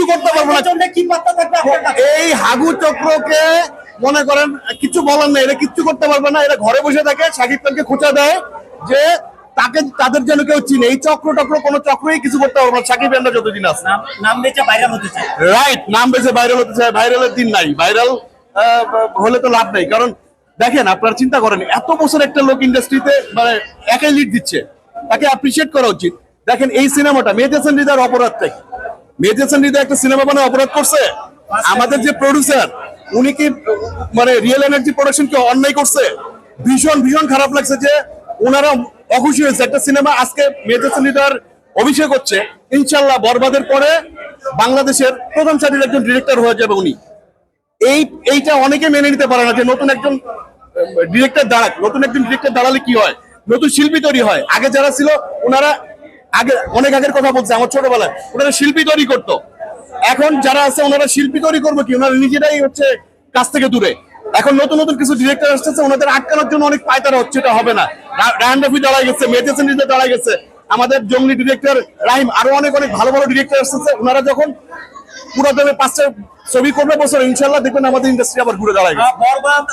করতে পারবো না। কি বার্তা থাকবে আপনার কাছে? এই হাগু চক্রকে মনে করেন কিচ্ছু বলার নেই, এরা কিচ্ছু করতে পারবে না। এরা ঘরে বসে থাকে, শাকিব খানকে খোঁচা দেয় যে তাকে তাদের জন্য কেউ চিনে। এই চক্র কোনো চক্রই কিছু করতে পারবে না শাকিব খানরা যতদিন আছে। নাম বেচে ভাইরাল হতে চায়। রাইট, নাম বেশি ভাইরাল হতে চায়। ভাইরালের দিন নাই, ভাইরাল হলে তো লাভ নেই। কারণ দেখেন, আপনারা চিন্তা করেন, এত বছর একটা লোক ইন্ডাস্ট্রিতে মানে একাই লিড দিচ্ছে, তাকে অ্যাপ্রিসিয়েট করা উচিত। দেখেন এই সিনেমাটা মেহেদী হাসান হৃদয়ের অপরাধটা কি? মেহেদী হাসান হৃদয় একটা সিনেমা বানায় অপরাধ করছে? আমাদের যে প্রডিউসার উনি কি মানে রিয়েল এনার্জি প্রোডাকশন কি অন্যায় করছে? ভীষণ ভীষণ খারাপ লাগছে যে ওনারা অখুশি হয়েছে। একটা সিনেমা আজকে মেহেদী হাসান হৃদয়ের অভিষেক হচ্ছে, ইনশাল্লাহ বরবাদের পরে বাংলাদেশের প্রথম সারির একজন ডিরেক্টর হয়ে যাবে উনি। এইটা অনেকে মেনে নিতে পারে না যে নতুন একজন ডিরেক্টর দাঁড়াক। নতুন একজন ডিরেক্টর দাঁড়ালে কি হয়? নতুন শিল্পী তৈরি হয়। আগে যারা ছিল ওনারা আগে অনেক আগের কথা বলছে, আমার ছোটবেলায় ওনারা শিল্পী তৈরি করতো। এখন যারা আছে ওনারা শিল্পী তৈরি করবে কি? ওনারা নিজেরাই হচ্ছে কাছ থেকে দূরে। এখন নতুন নতুন কিছু ডিরেক্টর আসতেছে, ওনাদের আটকানোর জন্য অনেক পায়তারা হচ্ছে। এটা হবে না। রায়হান রাফি দাঁড়ায় গেছে, মেহেদী হাসান হৃদয় দাঁড়ায় গেছে, আমাদের জঙ্গলি ডিরেক্টর রাহিম, আরো অনেক অনেক ভালো ভালো ডিরেক্টর আসতেছে। ওনারা যখন পুরো দমে 5টা ছবি করবে বছর, ইনশাল্লাহ দেখবেন আমাদের ইন্ডাস্ট্রি আবার ঘুরে দাঁড়ায়। বরবাদ